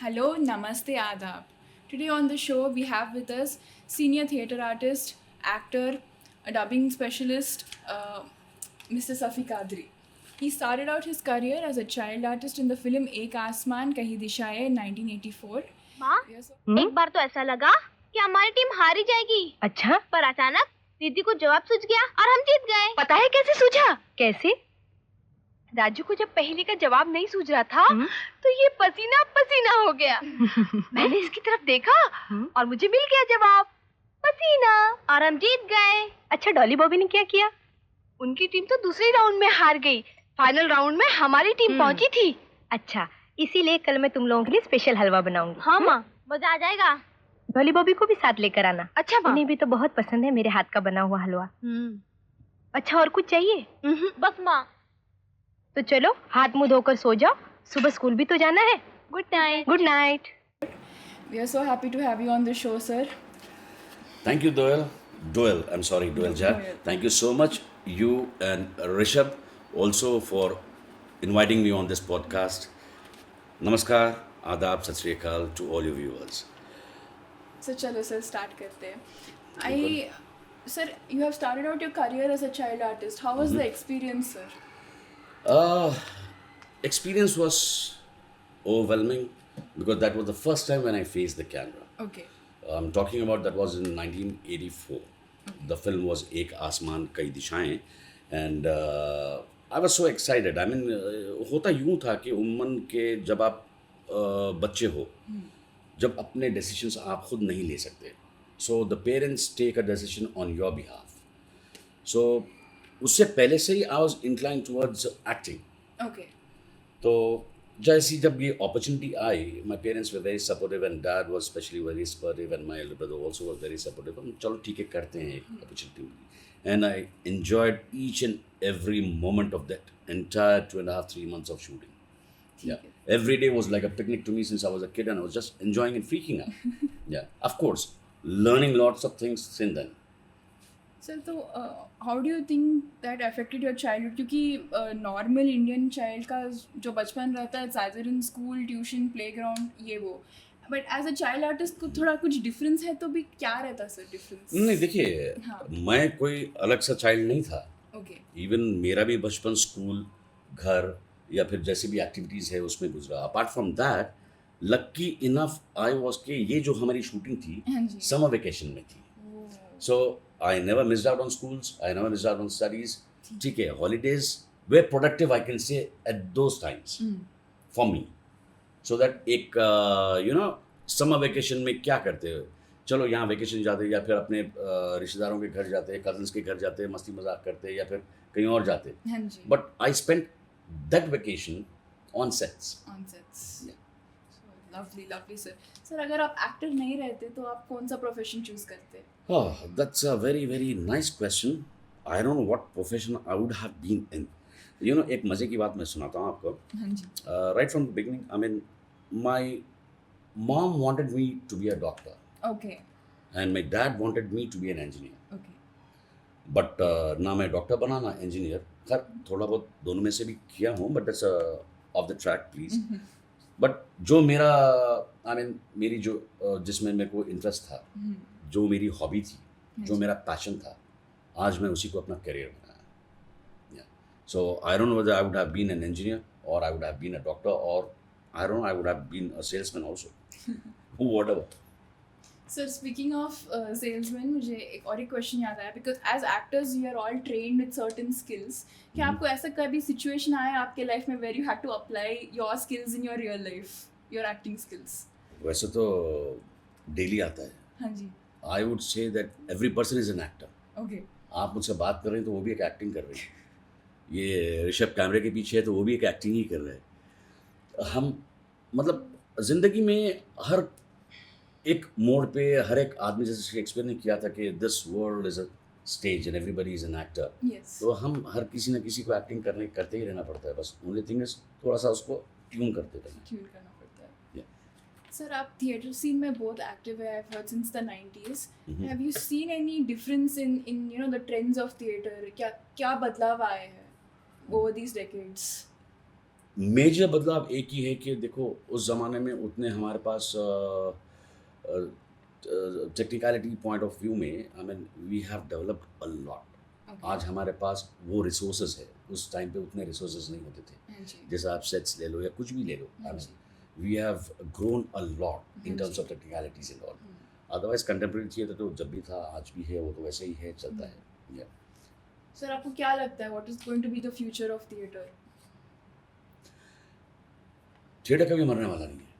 Hello, Namaste, Adab. Today on the show, we have with us senior theatre artist, actor, a dubbing specialist, Mr. Safi Kadri. He started out his career as a child artist in the film Ek Asman Kahi Dishaye in 1984. माँ, एक बार तो ऐसा लगा कि हमारी team हार ही जाएगी। अच्छा, पर अचानक दीदी को जवाब सूझ गया और हम जीत गए। पता है कैसे सूझा? कैसे? राजू को जब पहेली का जवाब नहीं सूझ रहा था तो ये पसीना पसीना हो गया। मैंने इसकी तरफ देखा और मुझे मिल गया जवाब, पसीना। और हम जीत गए। अच्छा, डॉली बॉबी ने क्या किया? उनकी टीम तो दूसरे राउंड में हार गई। फाइनल राउंड में हमारी टीम पहुंची थी। अच्छा, इसीलिए कल मैं तुम लोगों के लिए स्पेशल हलवा बनाऊंगी। हाँ माँ, मजा आ जाएगा। डॉली बॉबी को भी साथ लेकर आना। अच्छा माँ। उन्हें भी तो बहुत पसंद है मेरे हाथ का बना हुआ हलवा। अच्छा, और कुछ चाहिए? बस माँ। तो चलो हाथ मुंह धोकर सो जाओ, सुबह स्कूल भी तो जाना है। Good night. Good night. We are so happy to have you on the show, sir. Thank you, Doel. I'm sorry, Doel Jha. Doel. Thank you so much, you and Rishabh, also for inviting me on this podcast. Namaskar, Adab, Sat Sri Akal to all your viewers. So चलो sir start करते हैं. Sir, you have started out your career as a child artist. How was the experience, sir? Experience was overwhelming because that was the first time when I faced the camera. Okay. I'm talking about that was in 1984. The film was Ek Asman Kai Dishayeं, and I was so excited. I mean, होता यूं था कि उम्मन के जब आप बच्चे हो, जब अपने decisions आप खुद नहीं ले सकते, so the parents take a decision on your behalf. So उससे पहले से ही I was inclined towards acting. Okay. तो जैसी जब ये opportunity I, my parents were very supportive and dad was specially very supportive and my elder brother also was very supportive. हम चलो ठीक है करते हैं एक opportunity, and I enjoyed each and every moment of that entire 2.5-3 months of shooting. Yeah, every day was like a picnic to me since I was a kid, and I was just enjoying and freaking out. Yeah, of course, learning lots of things since then. Sir तो how do you think that affected your childhood? क्योंकि normal Indian child का जो बचपन रहता है either in school, tuition, playground, ये वो, but as a child artist को थोड़ा कुछ डिफरेंस है, तो भी क्या रहता सर डिफरेंस? नहीं देखिए, हाँ. मैं कोई अलग सा चाइल्ड नहीं था. ओके. इवन मेरा भी बचपन स्कूल, घर या फिर जैसी भी एक्टिविटीज़ है उसमें गुजरा. Apart from that, lucky enough I was के ये जो हमारी शूटिंग थी हाँ जी. समर वेकेशन में थी. So I never missed out on schools, I never missed out on studies. ठीक है, holidays were productive I can say at those times for me. So that एक समर वेकेशन में क्या करते हो, चलो यहाँ वेकेशन जाते या फिर अपने रिश्तेदारों के घर जाते, कजन्स के घर जाते, मस्ती मजाक करते या फिर कहीं और जाते. हाँ जी. But I spend that vacation on sets. On sets. Lovely lovely sir. Sir अगर आप एक्टर नहीं रहते तो आप कौन सा प्रोफेशन चूज करते? Oh, that's a very, very nice question. I don't know what profession I would have been in. You know, एक मज़े की बात मैं सुनाता हूँ आपको. हाँ जी. Right from the beginning, I mean, my mom wanted me to be a doctor, okay. and my dad wanted me to be an engineer. Okay. But ना मैं डॉक्टर बना ना इंजीनियर. खैर थोड़ा बहुत दोनों में से भी किया हूँ, but that's off the track, please. But जो मेरा मेरी जो जिसमें मेरे को इंटरेस्ट था, जो मेरी हॉबी थी, जो मेरा पैशन था, आज मैं उसी को अपना करियर बनाया. So I don't know whether I would have been an engineer और I would have been a doctor और I don't know I would have been a salesman also, whatever. Sir speaking of salesman, मुझे एक और एक question याद आया, because as actors you are all trained with certain skills. क्या आपको ऐसा कभी सिचुएशन आया आपके लाइफ में where you had to apply your skills in your real life, your acting skills? वैसे तो डेली आता है. हाँ जी. I would say that every person is an actor. Okay. आप मुझसे बात कर रहे हैं तो वो भी एक एक्टिंग कर रहे हैं. ये ऋषभ कैमरे के पीछे है तो वो भी एक एक्टिंग ही कर रहे हैं. हम मतलब ज़िंदगी में हर एक मोड़ पे हर एक आदमी, जैसे शेक्सपियर ने किया था कि this world is a stage and everybody is an actor. Yes. तो हम हर किसी न किसी को एक्टिंग करते ही रहना पड़ता है. बस ओनली थिंग इज थोड़ा सा उसको ट्यून करते रहना. ट्यून करना पड़ता है. सर आप थिएटर सीन में बहुत एक्टिव है, I have heard since the 90s. Have you seen any difference in you know the trends of theatre? क्या बदलाव आए हैं ओवर दीज डेकेड्स? मेजर बदलाव एक ही है कि देखो उस ज़माने में उतने हमारे पास टेक्निकलिटी पॉइंट ऑफ व्यू में I mean we have developed a lot. Okay. आज हमारे पास वो रिसोर्सेज है, उस टाइम पे उतने रिसोर्सेज नहीं होते थे। हाँ जी। जैसे आप सेट्स ले लो या कुछ भी ले लो, हाँ आई जी। Mean we have grown a lot in हाँ टर्म्स जी। Of technicalities and all. Otherwise contemporary theatre तो जब भी था आज भी है, वो तो वैसे ही है, चलता है। या सर आपको क्या लगता है what is going to be the future of theatre? Theatre कभी मरने वाला नहीं है।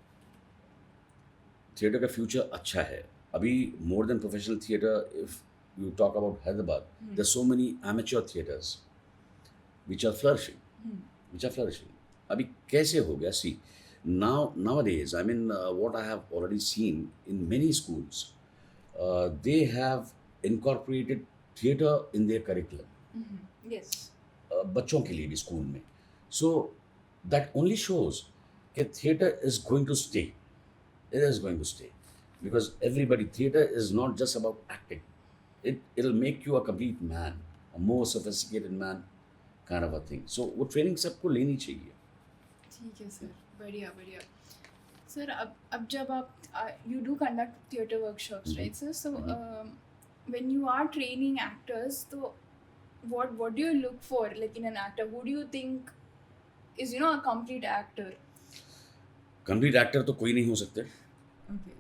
थिएटर का फ्यूचर अच्छा है। अभी more than professional theatre, if you talk about Hyderabad, there's so many amateur theaters which are flourishing. अभी कैसे हो गया? See, nowadays, I mean, what I have already seen in many schools, they have incorporated theater in their curriculum. Yes. बच्चों के लिए भी school में. So that only shows that theater is going to stay. It is going to stay because theater is not just about acting. It'll make you a complete man, a more sophisticated man kind of a thing. So वो training सबको लेनी चाहिए। ठीक है sir, बढ़िया बढ़िया। Sir अब जब आप you do conduct theatre workshops, right sir? So when you are training actors, तो what do you look for like in an actor? Who do you think is a complete actor? Complete actor तो कोई नहीं हो सकते, Okay.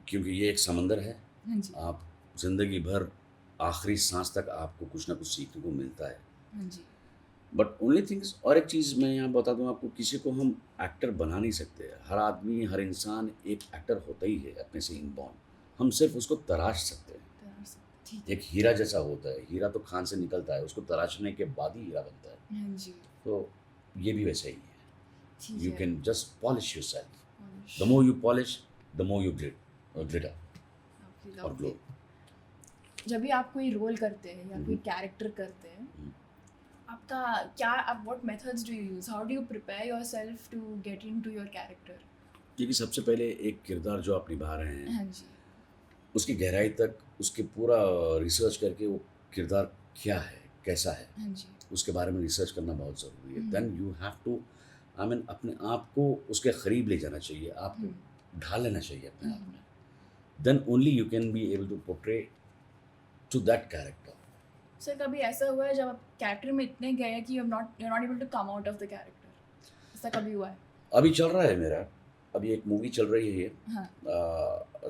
क्योंकि ये एक समंदर है। हाँ जी। आप जिंदगी भर आखिरी सांस तक आपको कुछ ना कुछ सीखने को मिलता है। हाँ जी। बट ओनली थिंग्स, और एक चीज़ मैं यहाँ बता दूँ आपको, किसी को हम एक्टर बना नहीं सकते। हर आदमी, हर इंसान एक एक्टर होता ही है अपने से इनबॉर्न। हम सिर्फ उसको तराश सकते हैं। ठीक है। एक हीरा जैसा होता है, हीरा तो खान से निकलता है, उसको तराशने के बाद ही हीरा बनता है। हाँ जी। तो ये भी वैसे ही है। ठीक You है। can just polish yourself. Polish. The more you polish, the more you glitter Lovely, or glow. lovely. जब भी आप कोई रोल करते हैं या कोई कैरेक्टर करते हैं, आपका क्या, आप what methods do you use? How do you prepare yourself to get into your character? क्योंकि सबसे पहले एक किरदार जो आप निभा रहे हैं, हाँ जी। उसकी गहराई तक उसके पूरा रिसर्च करके वो किरदार क्या है, कैसा है, हाँ जी। उसके बारे में रिसर्च करना बहुत ज़रूरी है। Then you have to, I mean, अपने आप को उसके करीब ले जाना चाहिए, आपको ढाल लेना चाहिए अपने आप में। Then only you can be able to portray to that character. Sir कभी ऐसा हुआ है जब आप कैरेक्टर में इतने गए हैं कि you are not able to come out of the character? ऐसा कभी हुआ है? अभी चल रहा है मेरा, अभी एक मूवी चल रही है ये, हाँ।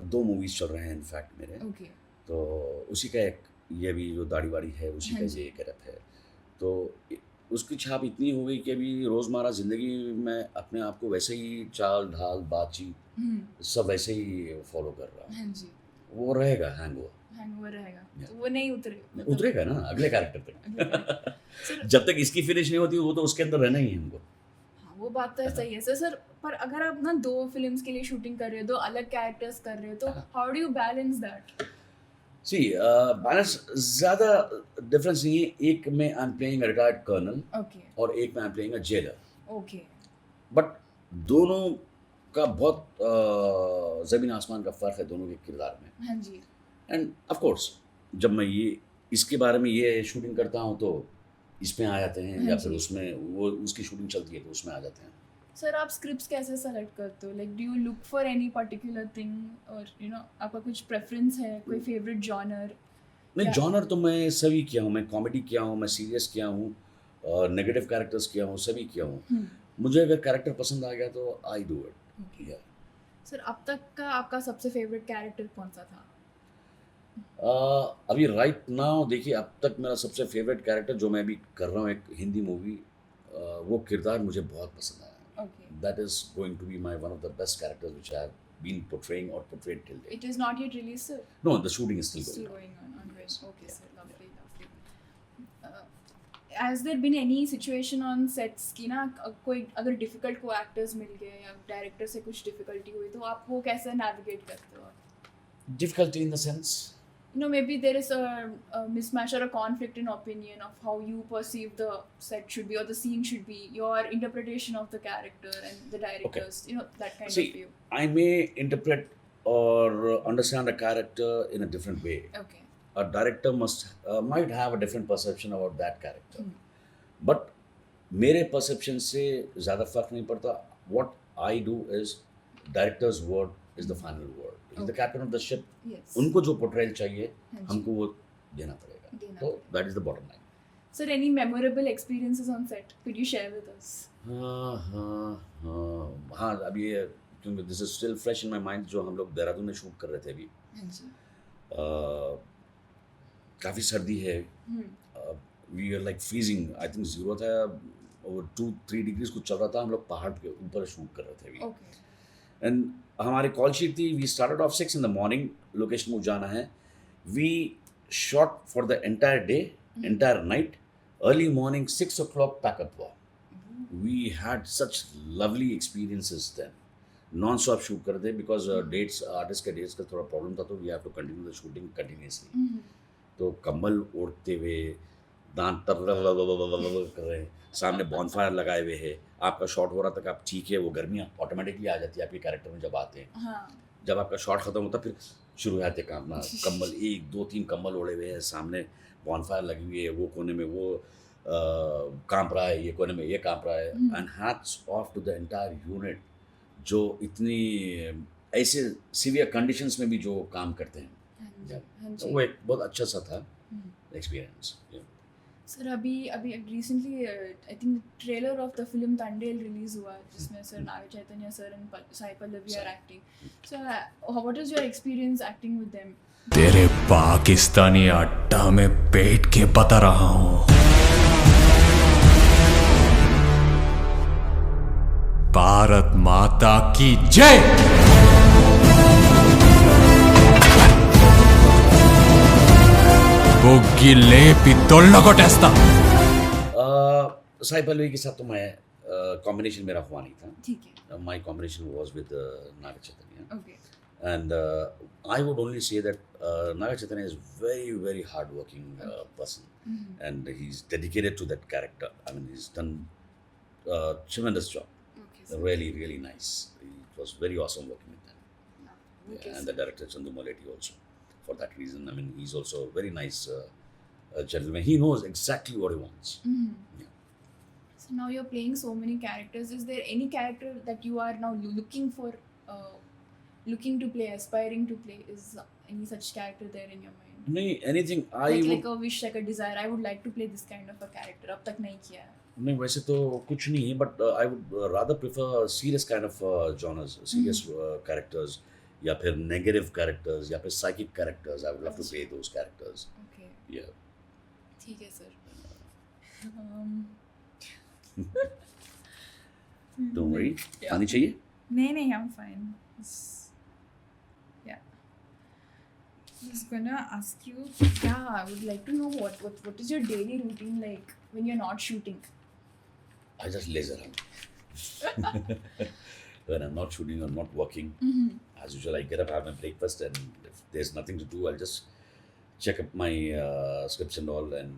2 मूवीज़ चल रहे हैं इनफैक्ट मेरे। ओके। तो उसी का एक, ये भी जो दाढ़ी वाड़ी है उसी हाँ का जी। ये कैरेक्टर है। तो उसकी छाप इतनी हो गई कि अभी रोज़मर्रा ज़िंदगी में अपने आप को वैसे ही चाल ढाल बातचीत सब वैसे ही फॉलो कर रहा हूँ। हाँ जी। वो रहेगा हैंगओवर रहेगा Yeah. तो वो नहीं उतरे उतरेगा ना अगले कैरेक्टर अगले पे। सर जब तक इसकी फिनिश नहीं होती वो तो उसके अंदर रहना ही है हमको। हाँ, वो बात तो सही है सर। पर अगर आप ना 2 फिल्म्स के लिए शूटिंग कर रहे हो, 2 अलग कैरेक्टर्स कर रहे हो, तो how do you balance that? See balance ज़्यादा डिफरेंस नहीं है। एक में I am playing a retired colonel okay. और एक में I am playing a jailer. Okay. But दोनों का बहुत ज़मीन आसमान का फ़र्क है दोनों के किरदार में। हाँ जी। एंड ऑफ कोर्स जब मैं ये इसके बारे में ये शूटिंग करता हूँ तो इसमें आ जाते हैं, हाँ या फिर जी। उसमें वो उसकी शूटिंग चलती है तो उसमें आ जाते हैं। सर आप स्क्रिप्ट्स कैसे सेलेक्ट करते हो? Like do you look for any particular thing और आपका कुछ प्रेफरेंस है, कोई फेवरेट जॉनर? नहीं, या- जॉनर तो मैं सभी किया हूँ। मैं कॉमेडी किया हूँ, मैं सीरियस किया हूँ, नेगेटिव कैरेक्टर्स किया हूँ, सभी किया हूँ। मुझे अगर कैरेक्टर पसंद आ गया तो I do it. Okay. Sir अब तक का आपका सबसे फेवरेट कैरेक्टर कौन सा था? अभी राइट नाउ देखिए, अब तक मेरा सबसे फेवरेट कैरेक्टर जो मैं अभी कर रहा हूँ एक हिंदी मूवी, वो किरदार मुझे बहुत पसंद आया। Okay. That is going to be one of the best characters which I have been portraying or portrayed till date. It is not yet released, sir. No, the shooting is still Still going on. going on. Right. Okay, sir. Lovely, lovely. Has there been any situation on sets कि ना कोई अगर difficult को actors मिल गए या director से कुछ difficulty हुई तो आप वो कैसे navigate करते हो? Difficulty in the sense? Maybe there is a mismatch or a conflict in opinion of how you perceive the set should be or the scene should be, your interpretation of the character and the directors, that kind See, of view. I may interpret or understand a character in a different way. Okay. A director might have a different perception about that character. But मेरे perception से ज़्यादा फर्क नहीं पड़ता. What I do is directors word is the final word. Is the Okay. Captain of the ship. Yes. उनको जो portrayal चाहिए हाँ जी, हमको वो देना पड़ेगा. देना तो पड़ेगा. That is the bottom line. Sir, any memorable experiences on set? Could you share with us? हाँ अभी ये क्योंकि this is still fresh in my mind. जो हम लोग देहरादून में शूट कर रहे थे अभी. हाँ जी. काफ़ी सर्दी है. We are like freezing. I think zero था. और 2-3 डिग्रीज कुछ चल रहा था. हम लोग पहाड़ के ऊपर शूट कर रहे थे अभी. Okay. एंड हमारी कॉल शीट थी. We started off 6 in the morning. Location को जाना है. We shot for the entire day, entire night. Early morning 6 o'clock pack up हुआ. We had such lovely experiences then. Non stop shoot कर दे because dates artist के dates का थोड़ा problem था. तो we have to continue the shooting continuously. तो कंबल ओढ़ते हुए दांत तर कर रहे हैं. सामने बॉनफायर लगाए हुए है. आपका शॉट हो रहा था कि आप ठीक है. वो गर्मियाँ ऑटोमेटिकली आ जाती है आपके कैरेक्टर में जब आते हैं. हाँ. जब आपका शॉट खत्म होता फिर शुरू हो जाते काम ना. कंबल 1-2-3 कंबल ओढ़े हुए हैं. सामने बॉनफायर लगी हुई है. वो कोने में वो कांप रहा है. ये कोने में ये कांप रहा है. And hats off to the entire unit जो इतनी ऐसे सीवियर कंडीशंस में भी जो काम करते हैं. हाँ जी. हाँ तो जी. वो एक बहुत अच्छा सा था एक्सपीरियंस. सर अभी अभी recently I think trailer of the film Thandel release हुआ जिसमें sir Naga Chaitanya sir and Sai Pallavi are acting. So what is your experience acting with them? तेरे पाकिस्तानी अड्डा में बैठ के बता रहा हूँ. भारत माता की जय. बुग्गिले पित्तोल्लो कोटेस्ता. साई पल्लवी के साथ तो मैं कॉम्बिनेशन मेरा हुआ नहीं था. ठीक है. My combination was with Nag Chaitanya. Okay. And I would only say that Naga Chaitanya is very hardworking person, and he's dedicated to that character. I mean, he's done tremendous job. Okay. Sir. Really nice. It was very awesome working with them. Okay. And the director Chandu Moletti also. For that reason, I mean, he's also a very nice gentleman. He knows exactly what he wants. Yeah. So now you're playing so many characters. Is there any character that you are now looking for? Looking to play, aspiring to play, is any such character there in your mind? No, anything I like, would. like a wish, like a desire. I would like to play this kind of a character. अब तक नहीं किया है. नहीं वैसे तो कुछ नहीं है. But I would rather prefer serious kind of genres, serious characters, या फिर negative characters, या फिर psychic characters. I would love to play those characters. Okay. Yeah. ठीक है sir. Don't worry. Yeah. पानी चाहिए? नहीं, I'm fine. Yeah. Just gonna ask you. Yeah, I would like to know what is your daily routine like when you're not shooting? I just laze around. When I'm not shooting or not working, as usual, I get up, have my breakfast, and if there's nothing to do, I'll just check up my scripts and all, and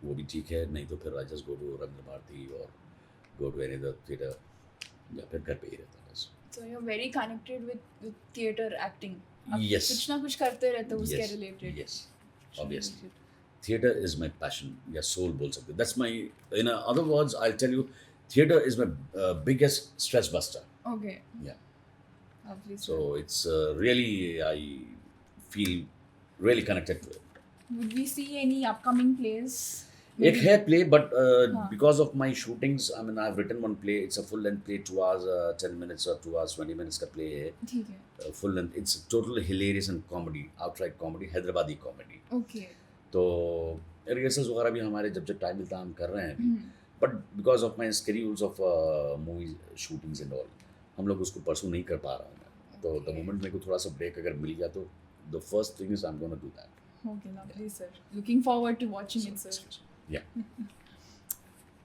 वो भी ठीक है. नहीं तो फिर I just go to Rabindra Bharati or go to any other theatre, या फिर घर पे ही रहता बस. So you're very connected with theatre acting. आप Yes. कुछ ना कुछ करते रहते हो उसके Yes. related. Yes, obviously. Theatre is my passion. या soul बोल सकते. That's my, in other words, I'll tell you, theatre is my biggest stress buster. Okay. Yeah. Obviously. So it's really, I feel really connected to it. Would we see any upcoming plays? एक है play, but हाँ. because of my shootings, I mean, I've written one play. It's a full-length play, 2 hours 10 minutes or 2 hours 20 minutes का play है. ठीक है. Full length. It's totally hilarious and comedy, outright comedy, Hyderabadi comedy. Okay. तो rehearsals वगैरह भी हमारे जब time मिलता है हम कर रहे हैं अभी. But because of my schedules of movie shootings and all हम लोग उसको परसू नहीं कर पा रहा हूँ मैं. तो द मोमेंट मेरे को थोड़ा सा ब्रेक अगर मिल गया तो the first thing is I am gonna do that. Okay, lovely, sir. Looking forward to watching it, sir. Yeah.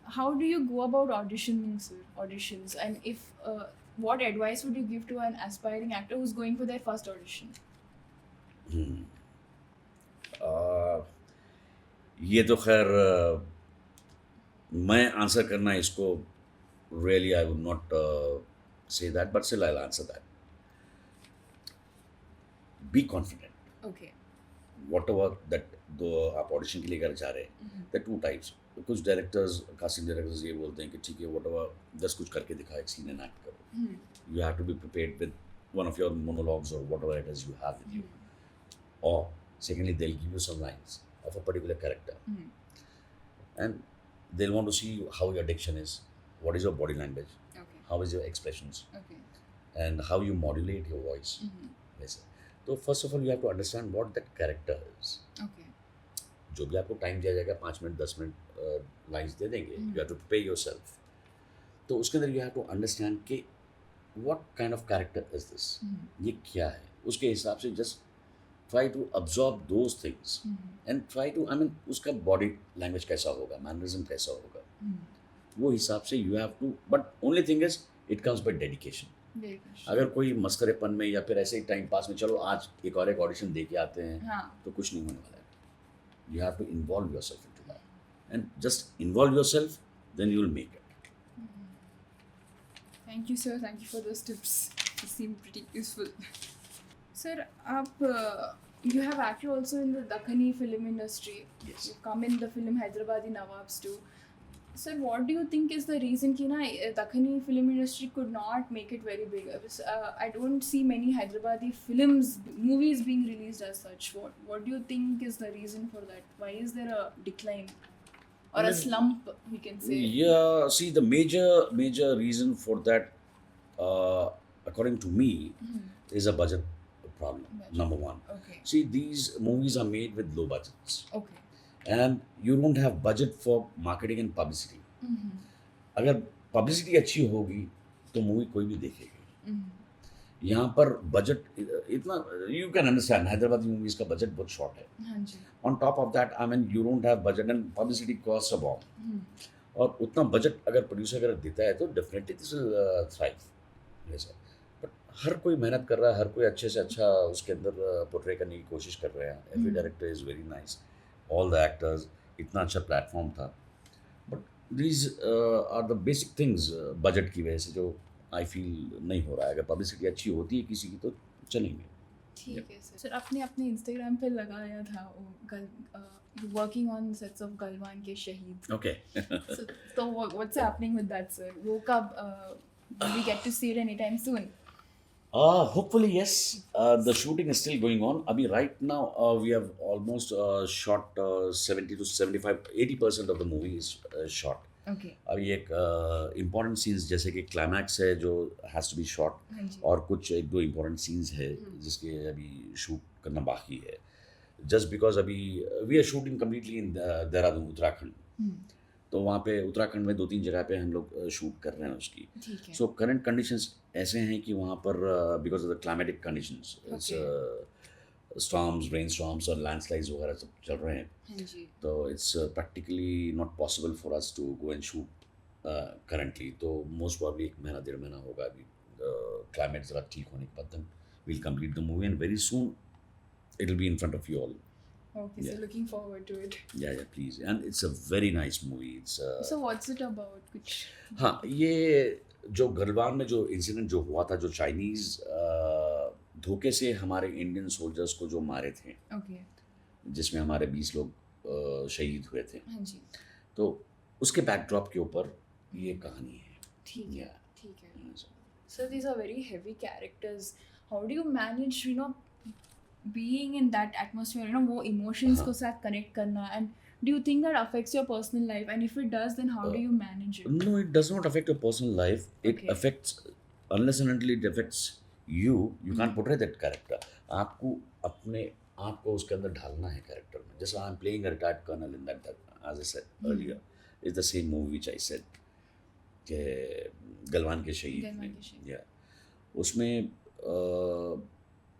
How do you go about auditioning, sir? Auditions, and if what advice would you give to an aspiring actor who's going for their first audition? ये तो खैर मैं answer करना इसको really I would not say that, but still I will answer that. Be confident. Okay. Whatever that, दो आप audition के लिए अगर जा रहे हैं, there are 2 types. कुछ डायरेक्टर्स, कास्टिंग डायरेक्टर्स ये बोलते हैं कि ठीक है व्हाटएवर, जस्ट कुछ करके दिखा, एक सीन एंड एक्ट करो. You have to be prepared with one of your monologues or whatever it is you have with you. Or secondly, they'll give you some lines of a particular character, and they'll want to see how your diction is, what is your body language, Okay. how is your expressions, Okay. and how you modulate your voice. वैसे तो first of all you have to understand what that character is. Okay. जो भी आपको time दिया जाएगा 5 minute 10 minute lines दे देंगे, you have to prepare yourself. तो उसके अंदर यू हैव टू अंडरस्टैंड कि what kind of character is this, ये क्या है. उसके हिसाब से just try to absorb those things and try to, I mean उसका बॉडी लैंग्वेज कैसा होगा, मैनरिज्म कैसा होगा, वो हिसाब से you have to. But only thing is it comes by dedication. Very good. अगर कोई मस्करेपन में या फिर ऐसे ही टाइम पास में चलो आज एक और एक ऑडिशन दे के आते हैं, हाँ. तो कुछ नहीं होने वाला है. You have to involve yourself into that and just involve yourself, then you will make it. Thank you, sir. Thank you for those tips. They seem pretty useful. Sir, you have acted also in the Dakhani film industry. Yes. You come in the film Hyderabadi Nawabs too. Sir, what do you think is the reason कि ना Dakhani film industry could not make it very big? I don't see many Hyderabadi movies being released as such. What do you think is the reason for that? Why is there a decline or a slump, we can say? Yeah, see the major reason for that, according to me, is a budget problem. Budget. Number one. Okay. See, these movies are made with low budgets. Okay. And you don't have budget for marketing and publicity. अगर publicity अच्छी होगी तो movie कोई भी देखेगी. यहाँ पर budget इतना, you can understand Hyderabadi movies का बजट बहुत शॉर्ट है. हाँ जी. On top of that I mean you don't have budget and publicity cost a bomb. और उतना बजट अगर प्रोड्यूसर अगर देता है तो डेफिनेटली दिस विल थ्राइव. जैसा बट हर कोई मेहनत कर रहा है, हर कोई अच्छे से अच्छा उसके अंदर पोर्ट्रे करने की कोशिश कर रहे हैं. Every director is very nice, all the actors, इतना अच्छा प्लेटफॉर्म था. But these are the basic things budget की वजह से जो आई फील नहीं हो रहा है. अगर पब्लिसिटी अच्छी होती है किसी की तो चलेंगे. ठीक है सर. सर आपने अपने इंस्टाग्राम पे लगाया था वो working on sets of Galwan के शहीद. ओके. तो what's happening with that sir? वो कब will we get to see it anytime soon? Hopefully yes. The shooting is still going on. Abhi right now we have almost shot 70 to 75, 80% of the movie is shot. Okay. अभी एक important scenes जैसे कि climax है जो has to be shot, हाँ जी. और कुछ एक दो इम्पॉर्टेंट सीन्स है जिसके अभी शूट करना बाकी है. जस्ट बिकॉज अभी we are shooting completely in Dehradun Uttarakhand. तो वहाँ पे उत्तराखंड में 2-3 जगह पे हम लोग शूट कर रहे हैं उसकी. ठीक है. सो करंट कंडीशंस ऐसे हैं कि वहाँ पर because of the climatic conditions, storms, rain storms और लैंडस्लाइड्स वगैरह सब चल रहे हैं. हाँ जी. तो it's practically not possible for us to go and shoot currently. तो मोस्ट प्रॉब्ली 1 महीना 1.5 महीना होगा अभी क्लाइमेट ज़रा ठीक होने के बाद. Then we'll complete the movie and very soon it will be in front of you all. Okay, so looking forward to it. Yeah, please. And it's a very nice movie. It's So what's it about? कुछ. हाँ, ये जो गलवान में जो incident जो हुआ था, जो चाइनीज़ धोखे से हमारे इंडियन सोल्जर्स को जो मारे थे, Okay. जिसमें हमारे 20 लोग शहीद हुए थे, हाँ जी. तो उसके बैकड्रॉप के ऊपर ये कहानी है. ठीक है. Yeah. ठीक है. So these are very heavy characters. How do you manage, being in that atmosphere, वो emotions को साथ connect करना, and do you think that affects your personal life, and if it does, then how do you manage it? No, it does not affect your personal life. It Okay. affects, unless and until it affects you, you can't portray that character. आपको अपने आप को उसके अंदर ढालना है character में. जैसा I am playing a retired colonel in that, as I said earlier, is the same movie which I said कि गलवान के शहीद गलवान में. के शहीद. Yeah. उसमें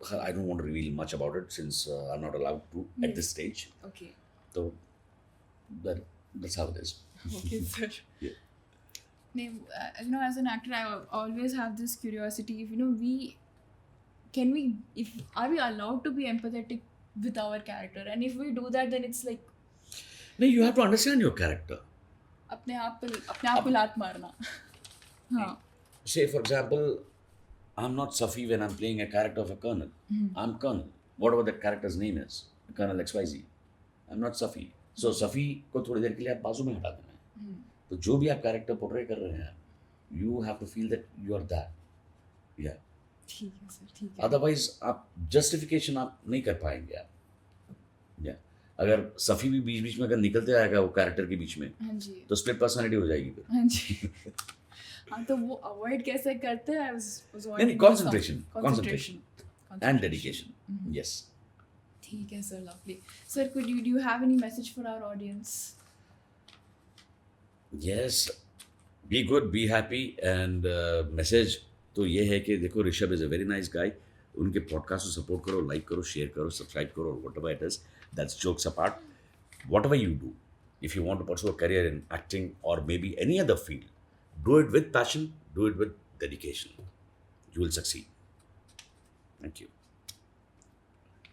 I don't want to reveal much about it since I'm not allowed to at Yes. this stage. Okay. So that's how it is. Okay, sir. Yeah. As an actor, I always have this curiosity. If are we allowed to be empathetic with our character? And if we do that, then it's like No, you have to understand your character. अपने आप पे लात मारना. हाँ. Say, for example, I'm not Safi when I'm playing a character of a colonel. I'm colonel. Whatever that character's name is, Colonel XYZ. I'm not Safi. सो सफ़ी को थोड़ी देर के लिए आप बाजू में हटा देना है. तो जो भी आप कैरेक्टर पोर्ट्रे कर रहे हैं, you have to feel that you are that. या ठीक है सर, ठीक है. अदरवाइज आप जस्टिफिकेशन आप नहीं कर पाएंगे आप. या अगर सफ़ी भी बीच बीच में अगर निकलते आएगा वो कैरेक्टर के बीच में, हाँ जी, तो स्प्लिट पर्सनालिटी हो जाएगी फिर. हाँ जी. हाँ, तो वो अवॉइड कैसे करते हैं? नहीं, concentration and dedication. Yes. ठीक है sir, lovely. Sir, do you have any message for our audience? Yes. Be good, be happy, and message तो ये है कि देखो, Rishabh is a very nice guy. उनके पॉडकास्ट को सपोर्ट करो, लाइक करो, शेयर करो, सब्सक्राइब करो, whatever it is. That's jokes apart. Whatever you do, if you want to pursue a career in acting or maybe any other field, do it with passion, do it with dedication. You will succeed. Thank you.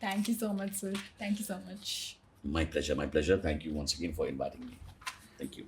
Thank you so much, sir. Thank you so much. My pleasure, my pleasure. Thank you once again for inviting me. Thank you.